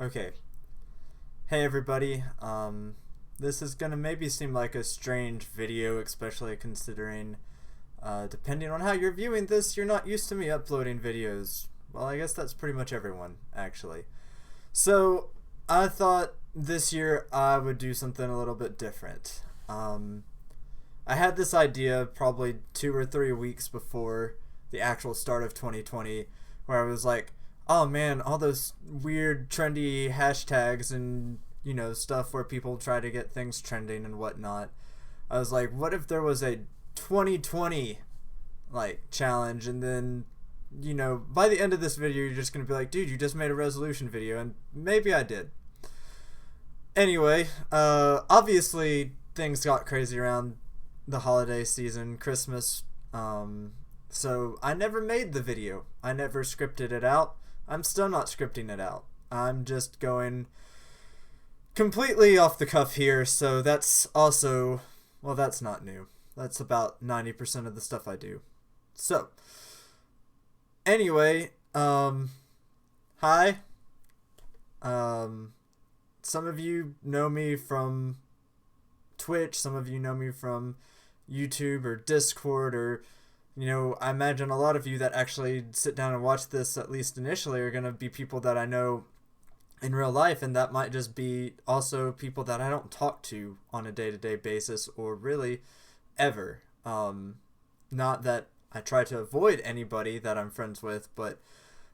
Okay. Hey everybody. This is gonna maybe seem like a strange video, especially considering, depending on how you're viewing this, you're not used to me uploading videos. Well, I guess that's pretty much everyone, actually. So, I thought this year I would do something a little bit different. I had this idea probably 2 or 3 weeks before the actual start of 2020, where I was like, oh man, all those weird trendy hashtags and stuff where people try to get things trending and whatnot. I was like, what if there was a 2020 challenge, and then by the end of this video you're just gonna be like, dude, you just made a resolution video, and maybe I did. Anyway, obviously things got crazy around the holiday season, Christmas. So I never made the video. I never scripted it out. I'm still not scripting it out. I'm just going completely off the cuff here, so that's also, well, that's not new. That's about 90% of the stuff I do. So, anyway, hi. Some of you know me from Twitch, some of you know me from YouTube or Discord, or I imagine a lot of you that actually sit down and watch this, at least initially, are going to be people that I know in real life, and that might just be also people that I don't talk to on a day-to-day basis, or really ever. Not that I try to avoid anybody that I'm friends with, but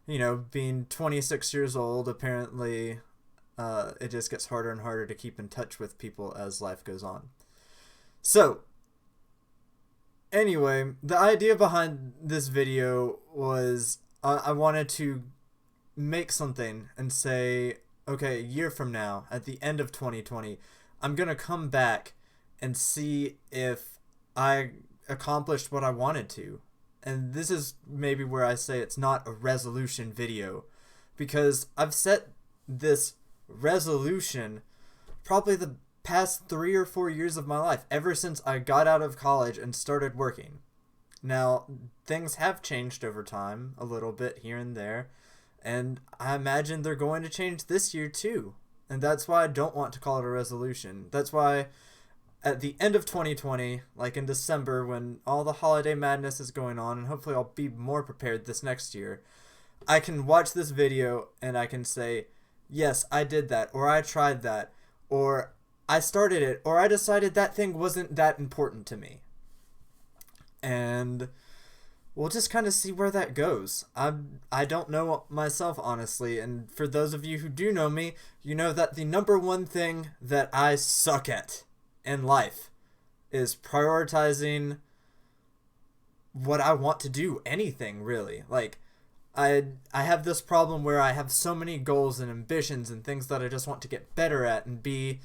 being 26 years old, apparently it just gets harder and harder to keep in touch with people as life goes on. So, anyway, the idea behind this video was I wanted to make something and say, okay, a year from now, at the end of 2020, I'm going to come back and see if I accomplished what I wanted to. And this is maybe where I say it's not a resolution video, because I've set this resolution probably the past 3 or 4 years of my life, ever since I got out of college and started working. Now, things have changed over time, a little bit here and there, and I imagine they're going to change this year too. And that's why I don't want to call it a resolution. That's why at the end of 2020, like in December, when all the holiday madness is going on, and hopefully I'll be more prepared this next year, I can watch this video and I can say, yes, I did that, or I tried that, or I started it, or I decided that thing wasn't that important to me. And we'll just kind of see where that goes. I don't know myself, honestly, and for those of you who do know me, you know that the number one thing that I suck at in life is prioritizing what I want to do, anything really. I have this problem where I have so many goals and ambitions and things that I just want to get better at and be,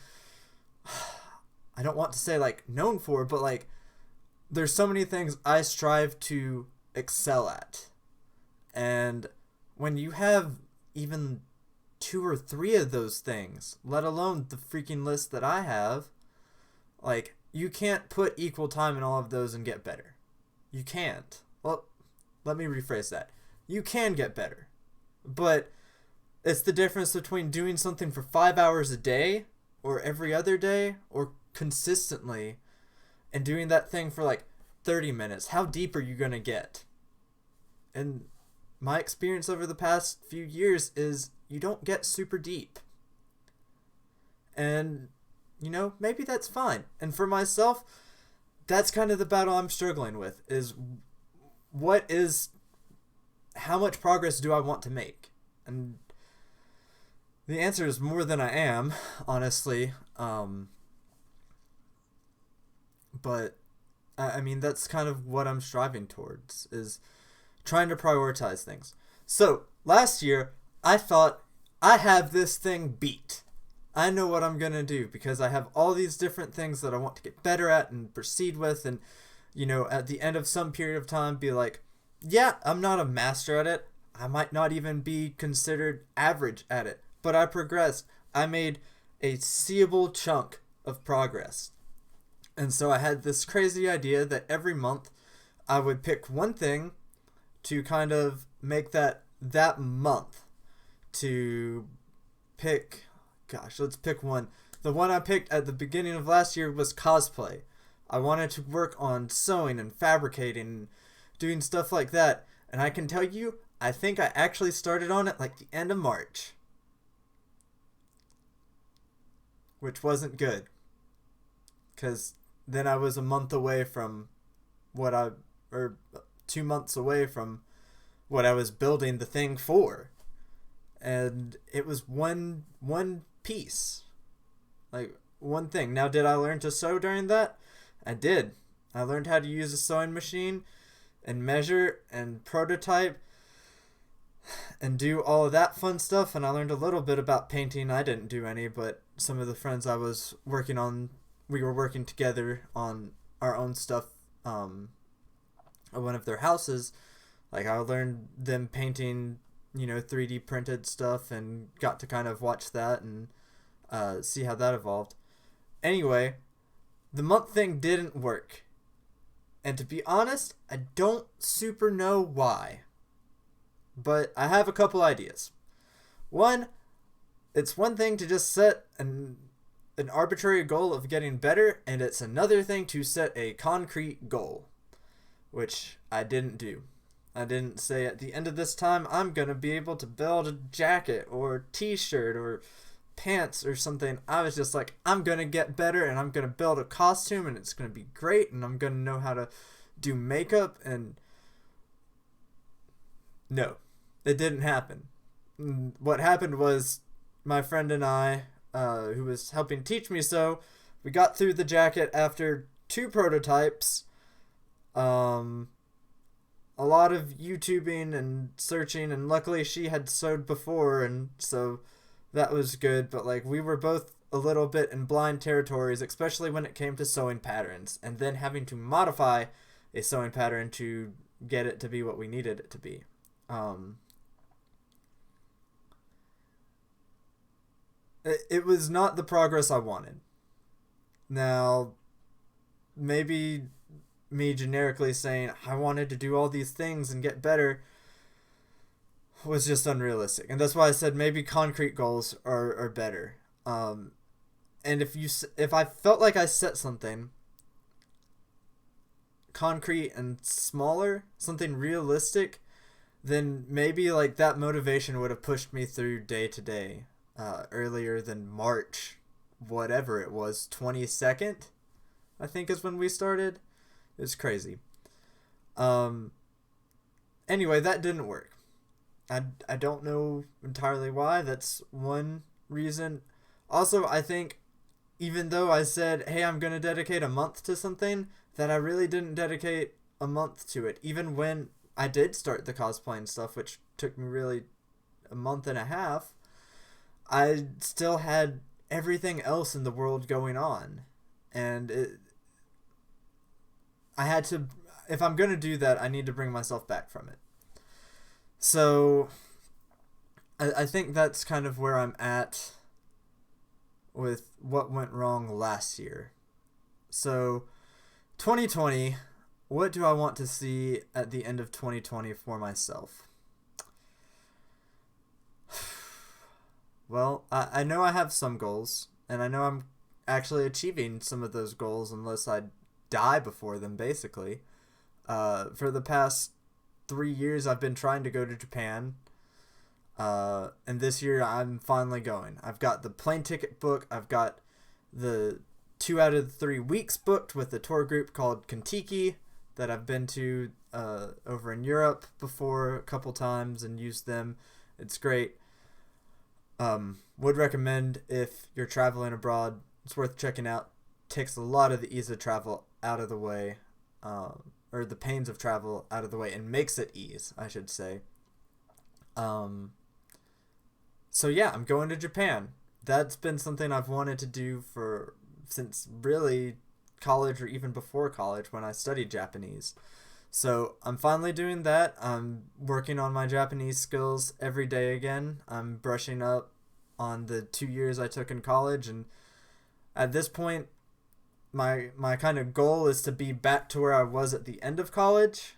I don't want to say known for, but there's so many things I strive to excel at. And when you have even 2 or 3 of those things, let alone the freaking list that I have, you can't put equal time in all of those and get better. You can't. Well, let me rephrase that. You can get better, but it's the difference between doing something for 5 hours a day or every other day or consistently and doing that thing for 30 minutes. How deep are you going to get? And my experience over the past few years is you don't get super deep. And, maybe that's fine. And for myself, that's kind of the battle I'm struggling with, is how much progress do I want to make? And the answer is more than I am, honestly. But I mean, that's kind of what I'm striving towards, is trying to prioritize things. So last year, I thought, I have this thing beat. I know what I'm gonna do, because I have all these different things that I want to get better at and proceed with, and at the end of some period of time be like, yeah, I'm not a master at it. I might not even be considered average at it, but I progressed. I made a seeable chunk of progress. And so I had this crazy idea that every month I would pick one thing to kind of make that month to pick, gosh, let's pick one. The one I picked at the beginning of last year was cosplay. I wanted to work on sewing and fabricating, doing stuff like that. And I can tell you, I think I actually started on it like the end of March. Which wasn't good. Because then I was a month away from or 2 months away from what I was building the thing for. And it was one piece. Like, one thing. Now, did I learn to sew during that? I did. I learned how to use a sewing machine and measure and prototype and do all of that fun stuff. And I learned a little bit about painting. I didn't do any, but some of the friends I was working on, we were working together on our own stuff at one of their houses. Like, I learned them painting, 3D printed stuff, and got to kind of watch that and see how that evolved. Anyway, the month thing didn't work. And to be honest, I don't super know why. But I have a couple ideas. One, it's one thing to just set an arbitrary goal of getting better, and it's another thing to set a concrete goal, which I didn't do. I didn't say at the end of this time I'm going to be able to build a jacket or t-shirt or pants or something. I was just like, I'm going to get better, and I'm going to build a costume, and it's going to be great, and I'm going to know how to do makeup. And no, it didn't happen. What happened was my friend and I, who was helping teach me sew, we got through the jacket after 2 prototypes, a lot of YouTubing and searching, and luckily she had sewed before, and so that was good. But like, we were both a little bit in blind territories, especially when it came to sewing patterns, and then having to modify a sewing pattern to get it to be what we needed it to be. It was not the progress I wanted. Now, maybe me generically saying I wanted to do all these things and get better was just unrealistic, and that's why I said maybe concrete goals are better. And if I felt like I set something concrete and smaller, something realistic, then maybe like that motivation would have pushed me through day to day earlier than March, whatever it was, 22nd, I think is when we started. It was crazy. Anyway, that didn't work. I don't know entirely why. That's one reason. Also, I think even though I said, hey, I'm going to dedicate a month to something, that I really didn't dedicate a month to it. Even when I did start the cosplaying stuff, which took me really a month and a half, I still had everything else in the world going on. And I had to, if I'm going to do that, I need to bring myself back from it. So I think that's kind of where I'm at with what went wrong last year. So 2020, what do I want to see at the end of 2020 for myself? Well, I know I have some goals, and I know I'm actually achieving some of those goals unless I die before them, basically. For the past 3 years, I've been trying to go to Japan, and this year I'm finally going. I've got the plane ticket booked. I've got the 2 out of the 3 weeks booked with a tour group called Kentucky that I've been to over in Europe before a couple times and used them. It's great. Would recommend if you're traveling abroad. It's worth checking out. Takes a lot of the ease of travel out of the way, or the pains of travel out of the way, and makes it ease, I should say. So yeah, I'm going to Japan. That's been something I've wanted to do since really college, or even before college when I studied Japanese. So I'm finally doing that. I'm working on my Japanese skills every day again. I'm brushing up on the 2 years I took in college, and at this point, my kind of goal is to be back to where I was at the end of college.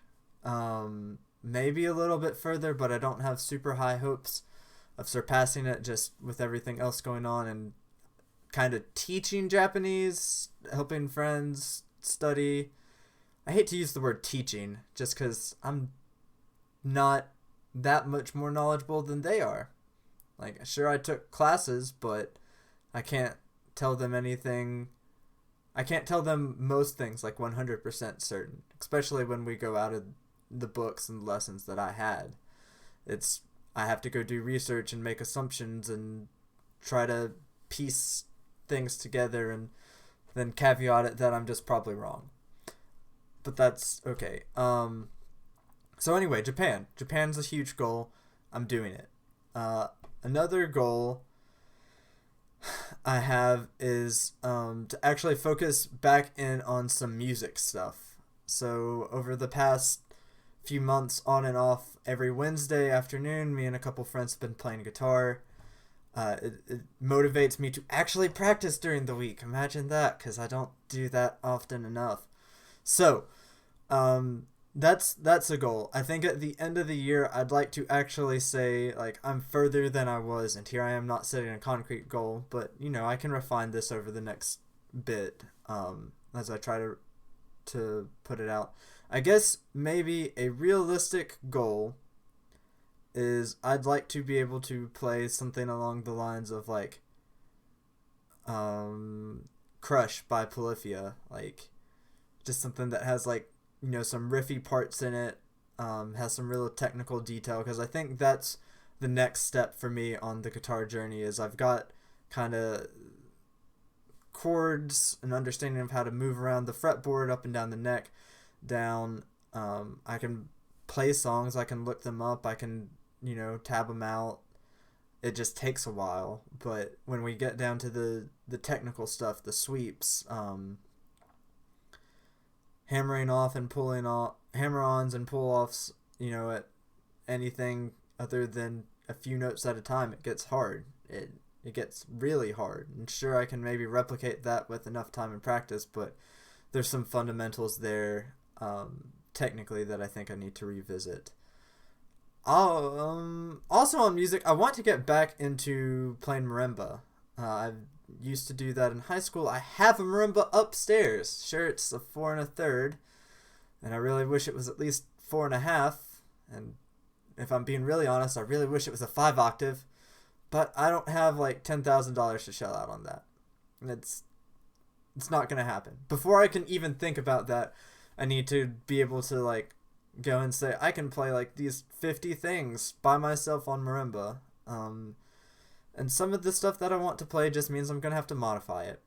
Maybe a little bit further, but I don't have super high hopes. of surpassing it just with everything else going on, and kind of teaching Japanese, helping friends study. I hate to use the word teaching just because I'm not that much more knowledgeable than they are. Like, sure, I took classes, but I can't tell them anything. I can't tell them most things like 100% certain, especially when we go out of the books and lessons that I had. I have to go do research and make assumptions and try to piece things together and then caveat it that I'm just probably wrong. But that's okay. So anyway, Japan. Japan's a huge goal. I'm doing it. Another goal I have is to actually focus back in on some music stuff. So over the past few months, on and off, every Wednesday afternoon, me and a couple friends have been playing guitar. It motivates me to actually practice during the week. Imagine that, because I don't do that often enough. So, that's a goal. I think at the end of the year, I'd like to actually say, like, I'm further than I was, and here I am not setting a concrete goal, but, I can refine this over the next bit, as I try to put it out. I guess maybe a realistic goal is I'd like to be able to play something along the lines of, like, Crush by Polyphia, like, just something that has, like, some riffy parts in it, has some real technical detail, because I think that's the next step for me on the guitar journey. Is I've got kind of chords, an understanding of how to move around the fretboard, up and down the neck, down. I can play songs, I can look them up, I can tab them out. It just takes a while, but when we get down to the technical stuff, the sweeps, hammering off and pulling off, hammer-ons and pull-offs, at anything other than a few notes at a time, it gets hard. It gets really hard. And sure, I can maybe replicate that with enough time and practice, but there's some fundamentals there, technically, that I think I need to revisit. Also on music, I want to get back into playing marimba. I used to do that in high school. I have a marimba upstairs. Sure, it's a 4 1/3, and I really wish it was at least 4 1/2. And if I'm being really honest, I really wish it was a 5 octave. But I don't have like $10,000 to shell out on that. And it's not gonna happen. Before I can even think about that, I need to be able to like go and say I can play like these 50 things by myself on marimba. And some of the stuff that I want to play just means I'm gonna have to modify it,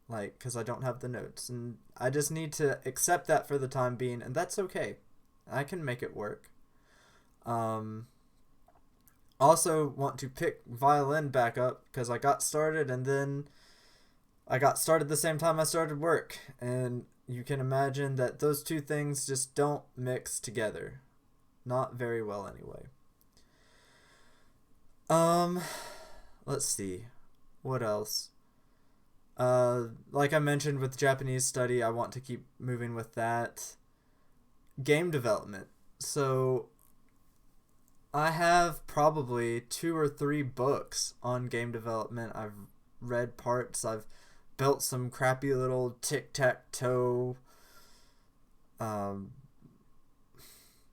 like, because I don't have the notes, and I just need to accept that for the time being, and that's okay. I can make it work. Also want to pick violin back up, because I got started, and then I got started the same time I started work, and you can imagine that those two things just don't mix together. Not very well, anyway. Let's see. What else? Like I mentioned with Japanese study, I want to keep moving with that. Game development. So, I have probably 2 or 3 books on game development. I've read parts. I've built some crappy little tic-tac-toe,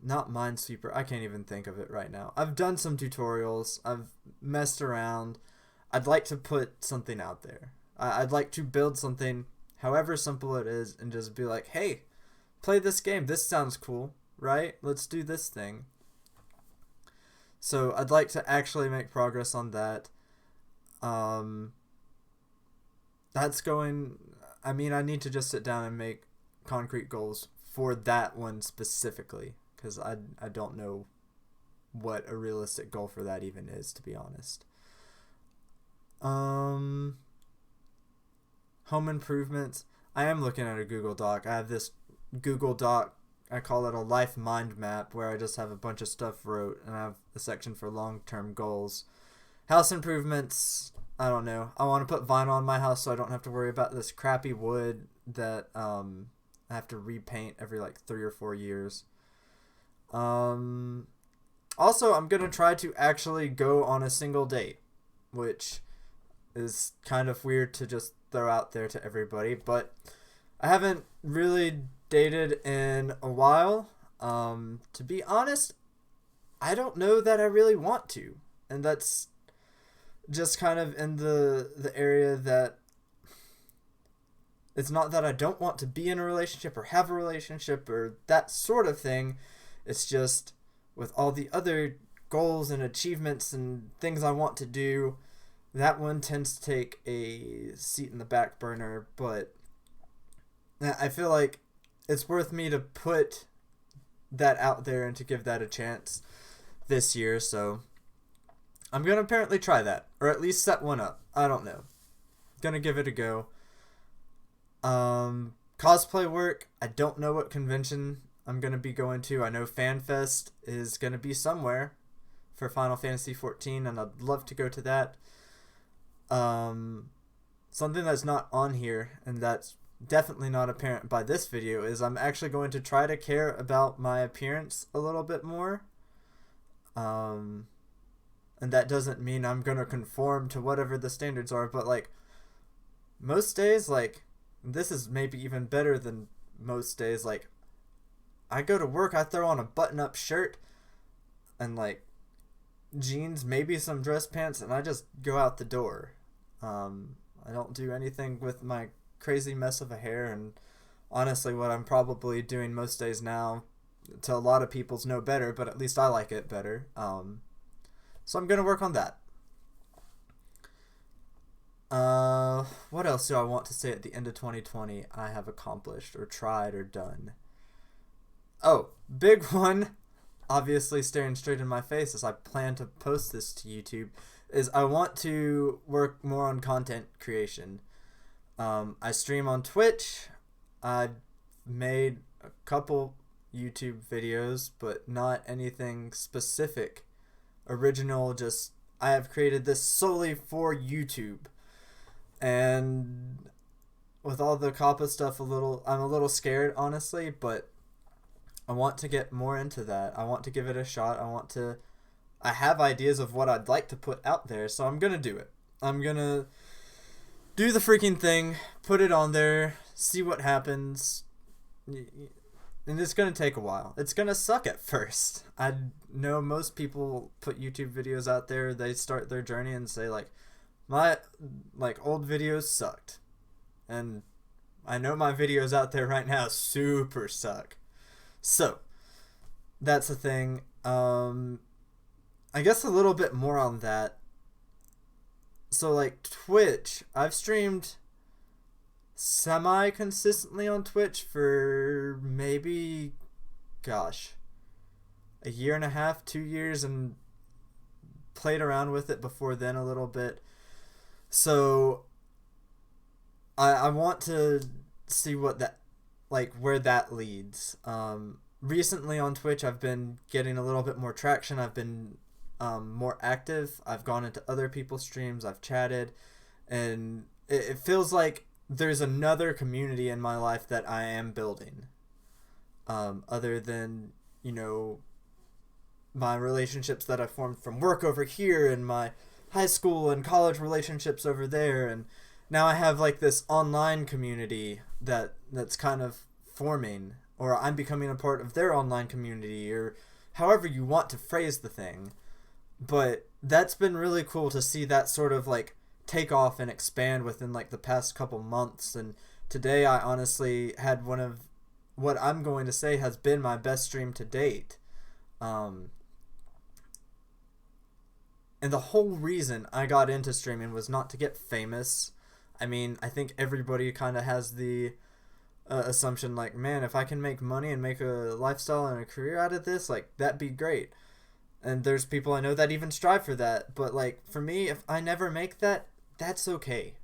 not Minesweeper. I can't even think of it right now. I've done some tutorials. I've messed around. I'd like to put something out there. I'd like to build something, however simple it is, and just be like, hey, play this game. This sounds cool, right? Let's do this thing. So I'd like to actually make progress on that. That's going... I mean, I need to just sit down and make concrete goals for that one specifically, because I don't know what a realistic goal for that even is, to be honest. Home improvements. I am looking at a Google Doc. I have this Google Doc, I call it a life mind map, where I just have a bunch of stuff wrote, and I have a section for long-term goals. House improvements, I don't know. I want to put vinyl on my house so I don't have to worry about this crappy wood that I have to repaint every like 3 or 4 years. Also, I'm going to try to actually go on a single date, which is kind of weird to just throw out there to everybody, but I haven't really dated in a while. To be honest, I don't know that I really want to, and that's just kind of in the area that it's not that I don't want to be in a relationship or have a relationship or that sort of thing. It's just with all the other goals and achievements and things I want to do, that one tends to take a seat in the back burner. But I feel like it's worth me to put that out there and to give that a chance this year. So I'm going to apparently try that, or at least set one up. I don't know. Gonna give it a go. Cosplay work, I don't know what convention I'm going to be going to. I know FanFest is going to be somewhere for Final Fantasy XIV, and I'd love to go to that. Something that's not on here, and that's definitely not apparent by this video, is I'm actually going to try to care about my appearance a little bit more. And that doesn't mean I'm going to conform to whatever the standards are, but like most days, like this is maybe even better than most days. Like I go to work, I throw on a button-up shirt and like jeans, maybe some dress pants, and I just go out the door. I don't do anything with my crazy mess of a hair, and honestly what I'm probably doing most days now, to a lot of people's no better, but at least I like it better. So I'm gonna work on that. What else do I want to say at the end of 2020 I have accomplished or tried or done? Oh, big one, obviously staring straight in my face as I plan to post this to YouTube, is I want to work more on content creation. I stream on Twitch. I made a couple YouTube videos, but not anything specific, original. Just I have created this solely for YouTube. And with all the COPPA stuff, I'm a little scared, honestly, but I want to get more into that. I want to give it a shot. I have ideas of what I'd like to put out there, so I'm gonna do it. I'm gonna do the freaking thing, put it on there, see what happens, and it's gonna take a while. It's gonna suck at first. I know most people put YouTube videos out there, they start their journey and say like, my old videos sucked, and I know my videos out there right now super suck. So that's the thing. I guess a little bit more on that. So like Twitch, I've streamed semi-consistently on Twitch for maybe, gosh, a year and a half, 2 years, and played around with it before then a little bit. So I want to see what that, like, where that leads. Recently on Twitch, I've been getting a little bit more traction. I've been more active. I've gone into other people's streams. I've chatted, and it feels like there's another community in my life that I am building. Other than, you know, my relationships that I formed from work over here and my high school and college relationships over there, and now I have like this online community that's kind of forming, or I'm becoming a part of their online community, or however you want to phrase the thing. But that's been really cool to see that sort of like take off and expand within like the past couple months. And today I honestly had one of what I'm going to say has been my best stream to date. And the whole reason I got into streaming was not to get famous. I mean, I think everybody kind of has the assumption like, man, if I can make money and make a lifestyle and a career out of this, like, that'd be great. And there's people I know that even strive for that. But like, for me, if I never make that, that's okay.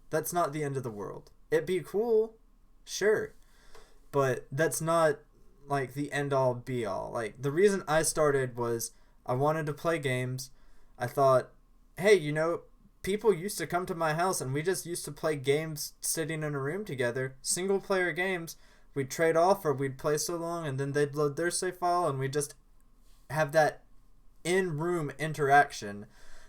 That's not the end of the world. It'd be cool, sure, but that's not like the end all be all. Like, the reason I started was I wanted to play games. I thought, hey, you know, people used to come to my house and we just used to play games sitting in a room together, single player games. We'd trade off, or we'd play so long and then they'd load their save file and we'd just have that in-room interaction.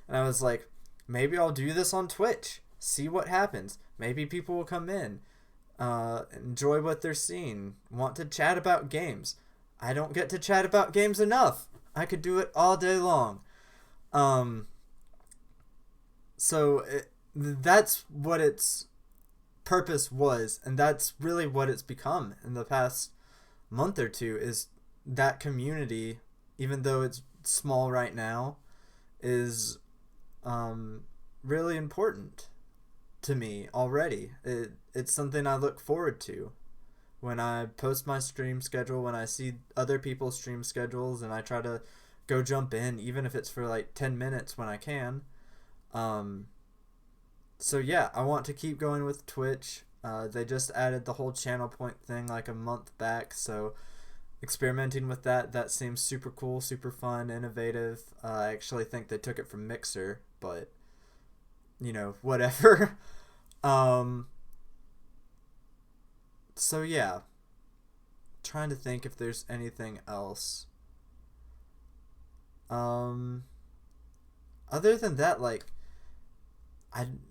And I was like, maybe I'll do this on Twitch, see what happens. Maybe people will come in, enjoy what they're seeing, want to chat about games. I don't get to chat about games enough. I could do it all day long. That's what its purpose was, and that's really what it's become in the past month or two, is that community, even though it's small right now, is really important to me already. It's something I look forward to when I post my stream schedule, when I see other people's stream schedules, and I try to go jump in, even if it's for like 10 minutes when I can. So yeah, I want to keep going with Twitch. They just added the whole channel point thing like a month back, so experimenting with that seems super cool, super fun, innovative. I actually think they took it from Mixer, but whatever. So yeah, trying to think if there's anything else. Other than that, like, I'm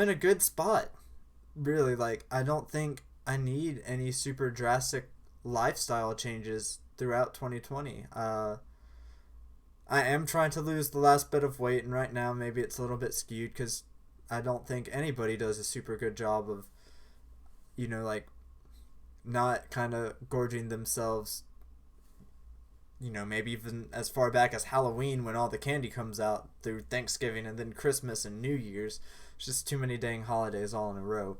in a good spot, really. Like, I don't think I need any super drastic lifestyle changes throughout 2020. I am trying to lose the last bit of weight, and right now maybe it's a little bit skewed because I don't think anybody does a super good job of, like, not kind of gorging themselves, maybe even as far back as Halloween when all the candy comes out, through Thanksgiving and then Christmas and New Year's. It's just too many dang holidays all in a row.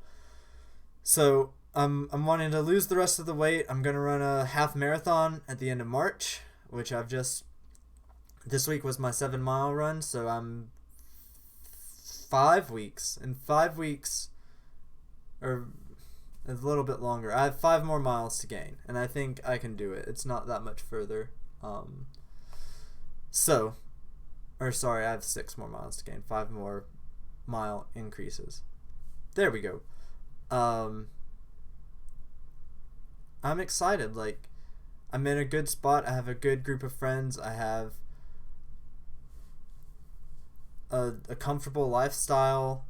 So I'm wanting to lose the rest of the weight. I'm going to run a half marathon at the end of March, which this week was my 7-mile run, so I'm 5 weeks. In 5 weeks, or a little bit longer, I have 5 more miles to gain, and I think I can do it. It's not that much further. I have 6 more miles to gain. 5 more mile increases. There we go. I'm excited. Like, I'm in a good spot. I have a good group of friends. I have a comfortable lifestyle.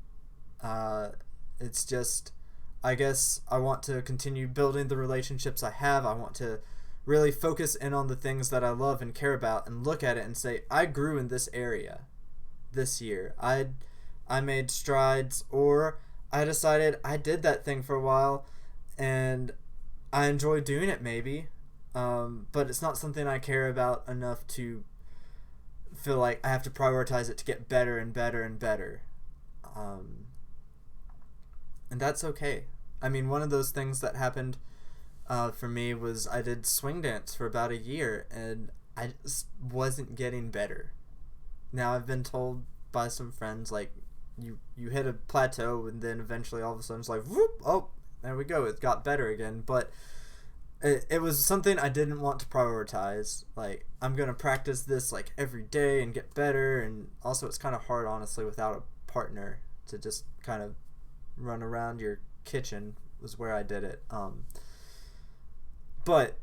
It's just, I guess I want to continue building the relationships I have. I want to really focus in on the things that I love and care about and look at it and say, I grew in this area this year. I made strides, or I decided I did that thing for a while and I enjoy doing it maybe, but it's not something I care about enough to feel like I have to prioritize it to get better and better and better. And that's okay. I mean, one of those things that happened for me was I did swing dance for about a year and I just wasn't getting better. Now I've been told by some friends, like, you hit a plateau and then eventually all of a sudden it's like, whoop, oh, there we go, it got better again. But it was something I didn't want to prioritize. Like, I'm gonna practice this like every day and get better, and also it's kind of hard, honestly, without a partner to just kind of run around your kitchen was where I did it. But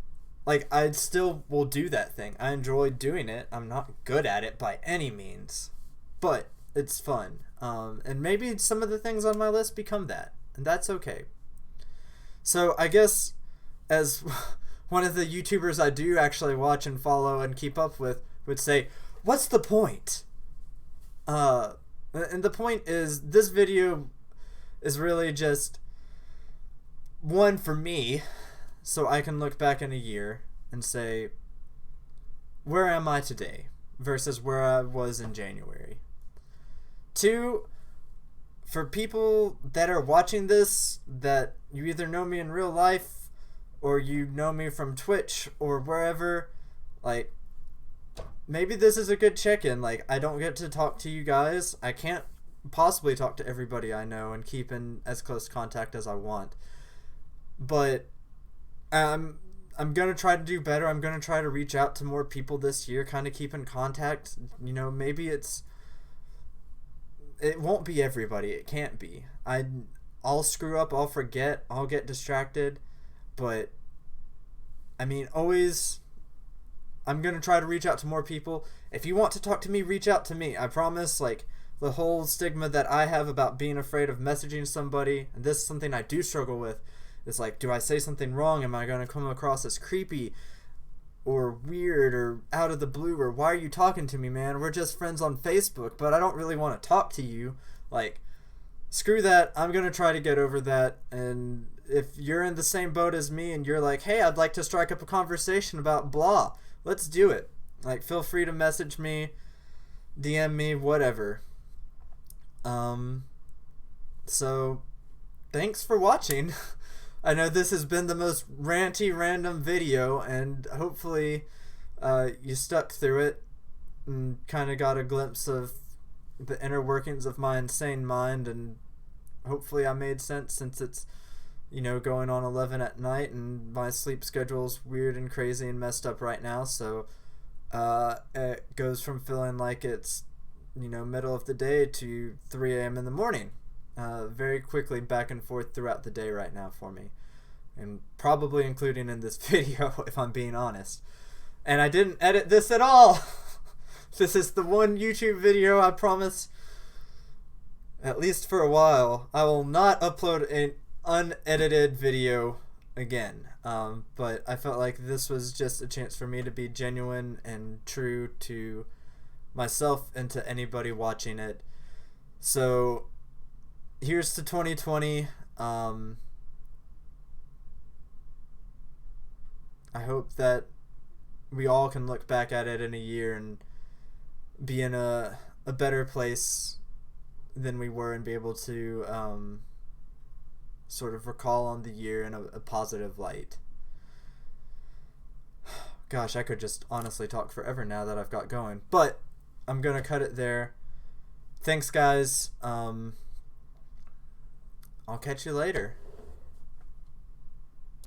like, I still will do that thing. I enjoy doing it. I'm not good at it by any means, but it's fun. And maybe some of the things on my list become that, and that's okay. So I guess, as one of the YouTubers I do actually watch and follow and keep up with would say, what's the point? And the point is, this video is really just one for me, so I can look back in a year and say, where am I today versus where I was in January? 2, for people that are watching this, that you either know me in real life or you know me from Twitch or wherever, like, maybe this is a good check-in. Like, I don't get to talk to you guys. I can't possibly talk to everybody I know and keep in as close contact as I want. But I'm gonna try to do better. I'm gonna try to reach out to more people this year, kind of keep in contact. Maybe it won't be everybody. It can't be. I'll screw up. I'll forget. I'll get distracted. But I mean, always I'm going to try to reach out to more people. If you want to talk to me, reach out to me. I promise, like, the whole stigma that I have about being afraid of messaging somebody, and this is something I do struggle with, is like, do I say something wrong? Am I going to come across as creepy or weird or out of the blue? Or why are you talking to me, man? We're just friends on Facebook, but I don't really want to talk to you. Like, screw that. I'm going to try to get over that. And if you're in the same boat as me and you're like, hey, I'd like to strike up a conversation about blah, let's do it. Like, feel free to message me, DM me, whatever. So thanks for watching. I know this has been the most ranty random video, and hopefully you stuck through it and kind of got a glimpse of the inner workings of my insane mind, and hopefully I made sense, since it's, you know, going on 11 at night and my sleep schedule's weird and crazy and messed up right now. So it goes from feeling like it's, you know, middle of the day to 3 a.m. in the morning. Very quickly back and forth throughout the day right now for me, and probably including in this video, if I'm being honest. And I didn't edit this at all. This is the one YouTube video I promise, at least for a while, I will not upload an unedited video again. But I felt like this was just a chance for me to be genuine and true to myself and to anybody watching it. So here's to 2020. I hope that we all can look back at it in a year and be in a better place than we were, and be able to sort of recall on the year in a positive light. Gosh, I could just honestly talk forever now that I've got going, but I'm gonna cut it there. Thanks, guys. I'll catch you later.